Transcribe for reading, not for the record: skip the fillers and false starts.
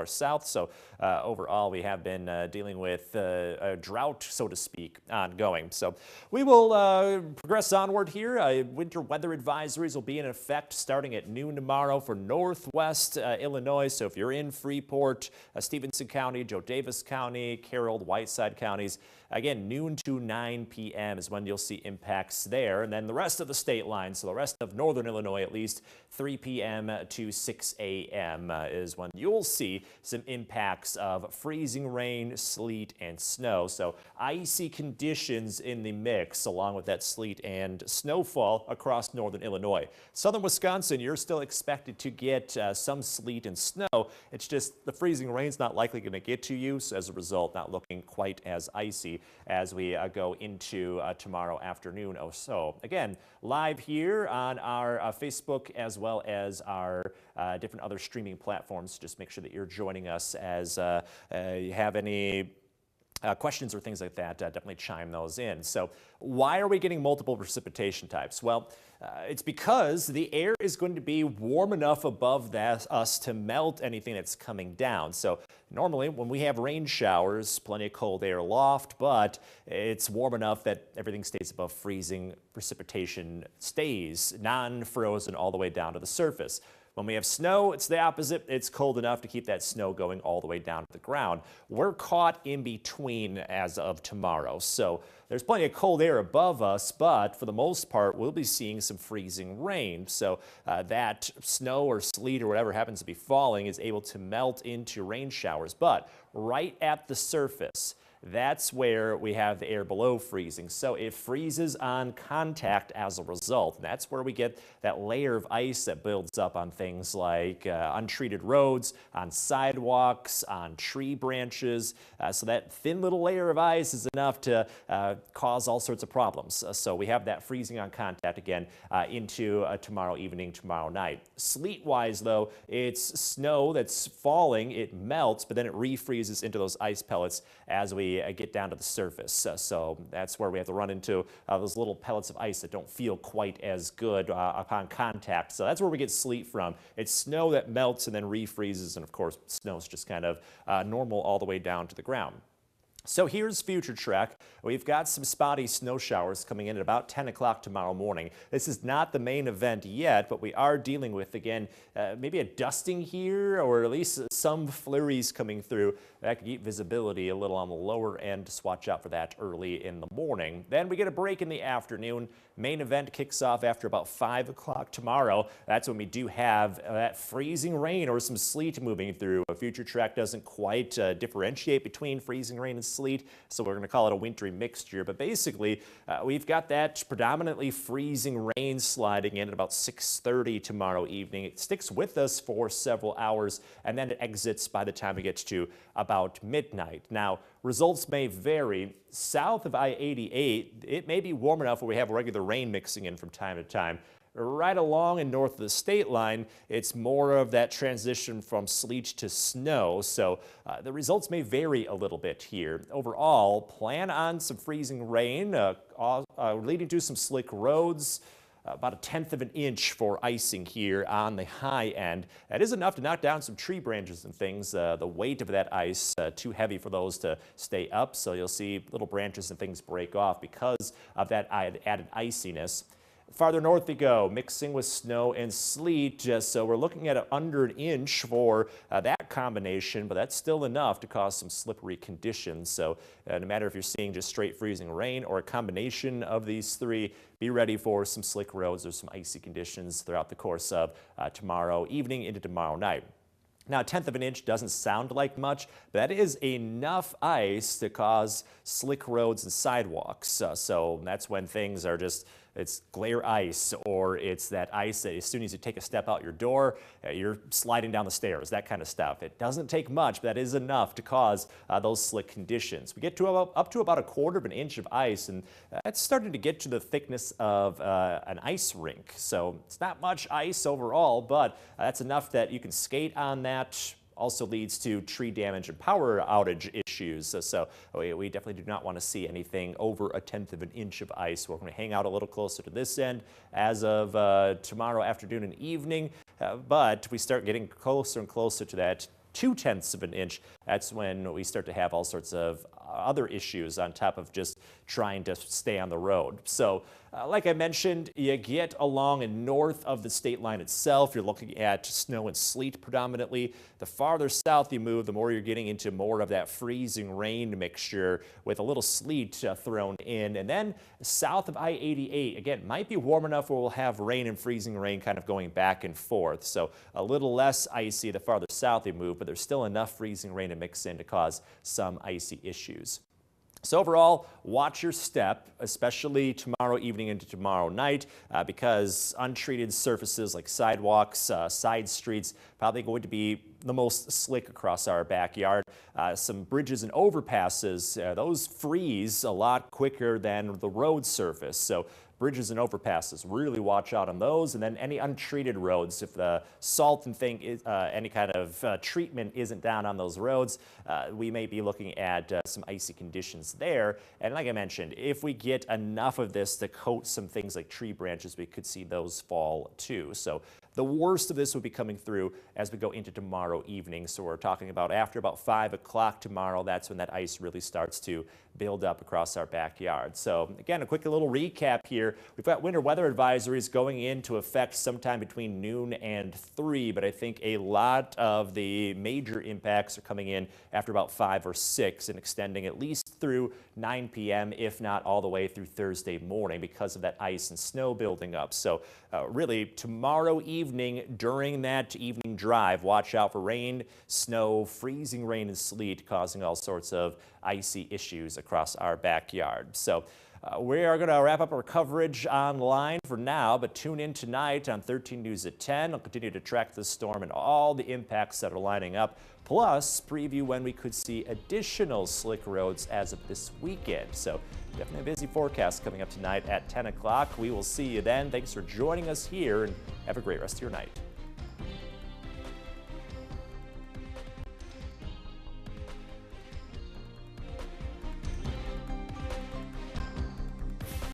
our south. So overall, we have been dealing with a drought, so to speak, ongoing. So we will progress onward here. Winter weather advisories will be in effect starting at noon tomorrow for northwest Illinois. So if you're in Freeport, Stevenson County, Joe Davis County, Carroll, Whiteside counties, again, noon to 9 p.m. is when you'll see impacts there. And then the rest of the state line, so the rest of northern Illinois at least, 3 p.m. to 6 a.m. Is when you'll see some impacts of freezing rain, sleet, and snow. So icy conditions in the mix along with that sleet and snowfall across northern Illinois. Southern Wisconsin, you're still expected to get some sleet and snow. It's just the freezing rain's not likely going to get to you. So as a result, not looking quite as icy as we go into tomorrow afternoon or so. Again, live here on our Facebook as well as our different other streaming platforms. Just make sure that you're joining us as you have any questions or things like that, definitely chime those in. So why are we getting multiple precipitation types? Well, it's because the air is going to be warm enough above us to melt anything that's coming down. So normally when we have rain showers, plenty of cold air aloft, but it's warm enough that everything stays above freezing. Precipitation stays non-frozen all the way down to the surface. When we have snow, it's the opposite. It's cold enough to keep that snow going all the way down to the ground. We're caught in between as of tomorrow. So there's plenty of cold air above us, but for the most part, we'll be seeing some freezing rain. So that snow or sleet or whatever happens to be falling is able to melt into rain showers. But right at the surface, that's where we have the air below freezing. So it freezes on contact as a result. And that's where we get that layer of ice that builds up on things like untreated roads, on sidewalks, on tree branches. So that thin little layer of ice is enough to cause all sorts of problems. So we have that freezing on contact again into tomorrow evening, tomorrow night. Sleet-wise, though, it's snow that's falling. It melts, but then it refreezes into those ice pellets as we get down to the surface. So that's where we have to run into those little pellets of ice that don't feel quite as good upon contact. So that's where we get sleet from. It's snow that melts and then refreezes, and of course snow is just kind of normal all the way down to the ground. So here's future track. We've got some spotty snow showers coming in at about 10 o'clock tomorrow morning. This is not the main event yet, but we are dealing with, again, maybe a dusting here or at least some flurries coming through. That could keep visibility a little on the lower end. Just watch out for that early in the morning. Then we get a break in the afternoon. Main event kicks off after about 5 o'clock tomorrow. That's when we do have that freezing rain or some sleet moving through. A future track doesn't quite differentiate between freezing rain and sleet, so we're going to call it a wintry mixture. But basically, we've got that predominantly freezing rain sliding in at about 6:30 tomorrow evening. It sticks with us for several hours, and then it exits by the time we get to about midnight. Now, results may vary. South of I-88, it may be warm enough where we have regular rain mixing in from time to time. Right along and north of the state line, it's more of that transition from sleet to snow, so the results may vary a little bit here. Overall, plan on some freezing rain, leading to some slick roads. About 1/10 of an inch for icing here on the high end. That is enough to knock down some tree branches and things. The weight of that ice, too heavy for those to stay up, so you'll see little branches and things break off because of that added iciness. Farther north we go, mixing with snow and sleet, so we're looking at under an inch for that combination, but that's still enough to cause some slippery conditions. So no matter if you're seeing just straight freezing rain or a combination of these three, be ready for some slick roads or some icy conditions throughout the course of tomorrow evening into tomorrow night. Now, 1/10 of an inch doesn't sound like much, but that is enough ice to cause slick roads and sidewalks. So that's when things are just, it's glare ice, or it's that ice that as soon as you take a step out your door, you're sliding down the stairs, that kind of stuff. It doesn't take much, but that is enough to cause those slick conditions. We get to up to about 1/4 of an inch of ice, and that's starting to get to the thickness of an ice rink. So it's not much ice overall, but that's enough that you can skate on that. Also leads to tree damage and power outage issues. So we definitely do not want to see anything over 1/10 of an inch of ice. We're going to hang out a little closer to this end as of tomorrow afternoon and evening, but we start getting closer and closer to that 2/10 of an inch, that's when we start to have all sorts of other issues on top of just trying to stay on the road. So like I mentioned, you get along and north of the state line itself, you're looking at snow and sleet predominantly. The farther south you move, the more you're getting into more of that freezing rain mixture with a little sleet thrown in. And then south of I-88, again, might be warm enough where we'll have rain and freezing rain kind of going back and forth. So a little less icy the farther south you move, but there's still enough freezing rain to mix in to cause some icy issues. So overall, watch your step, especially tomorrow evening into tomorrow night, because untreated surfaces like sidewalks, side streets, probably going to be the most slick across our backyard. Some bridges and overpasses, those freeze a lot quicker than the road surface. So bridges and overpasses, really watch out on those. And then any untreated roads, if the salt and any kind of treatment isn't down on those roads, we may be looking at some icy conditions there. And like I mentioned, if we get enough of this to coat some things like tree branches, we could see those fall too. So the worst of this will be coming through as we go into tomorrow evening. So we're talking about after about 5 o'clock tomorrow, that's when that ice really starts to build up across our backyard. So again, a quick little recap here. We've got winter weather advisories going into effect sometime between noon and 3, but I think a lot of the major impacts are coming in after about 5 or 6 and extending at least through 9 p.m., if not all the way through Thursday morning because of that ice and snow building up. So really tomorrow evening during that evening drive, watch out for rain, snow, freezing rain and sleet causing all sorts of icy issues across our backyard. So we are going to wrap up our coverage online for now, but tune in tonight on 13 News at 10. I'll continue to track this storm and all the impacts that are lining up, plus preview when we could see additional slick roads as of this weekend. So definitely a busy forecast coming up tonight at 10 o'clock. We will see you then. Thanks for joining us here and have a great rest of your night.